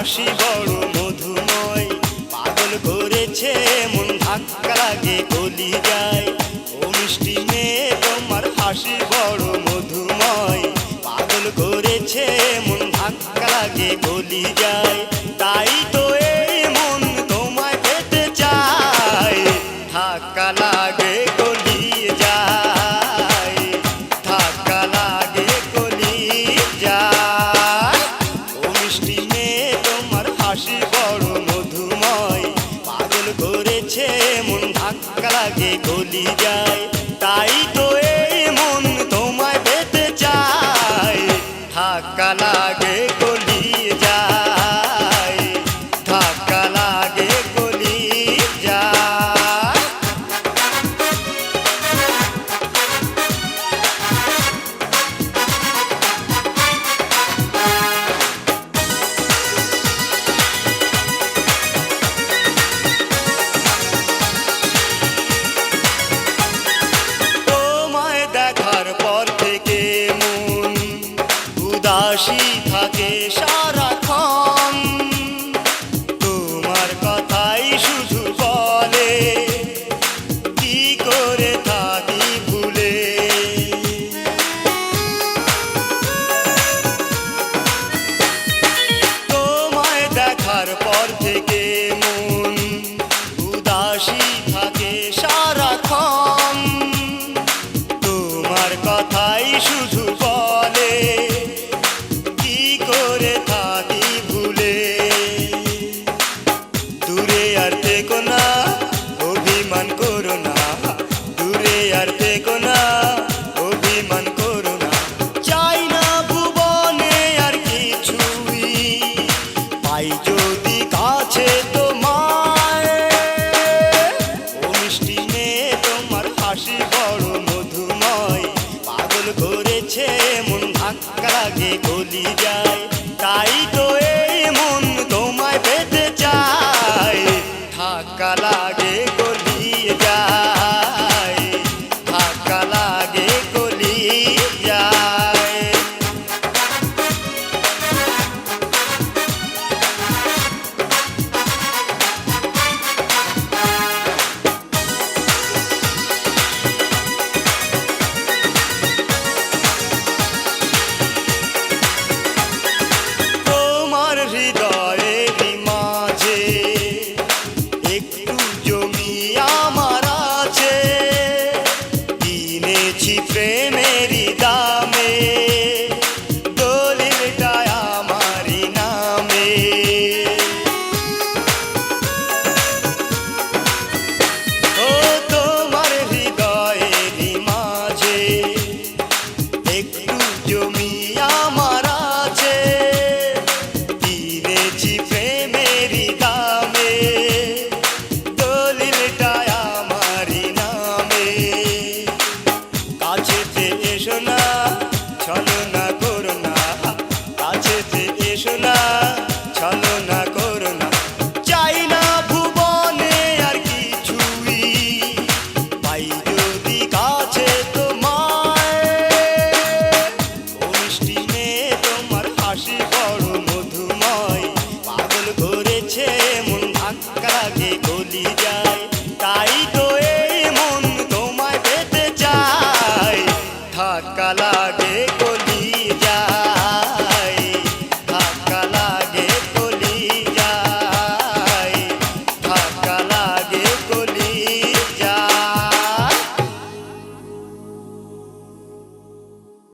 হাসি বড় মধুময়, পাগল করেছে মন, ধাক্কা লাগে গলি যায়। ও মিষ্টি মেয়ে তোমার হাসি বড় মধুময়, পাগল করেছে মন, ধাক্কা লাগে গলি যায়। তাই তো এই মন তোমায় পেতে চায়, ধাক্কা লাগে গলি যায়, ধাক্কা লাগে গলি যায়। ও মিষ্টি মেয়ে তোমার হাসি বড় মধুময়, পাগল করেছে মন, ধাক্কা লাগে গলি যায়।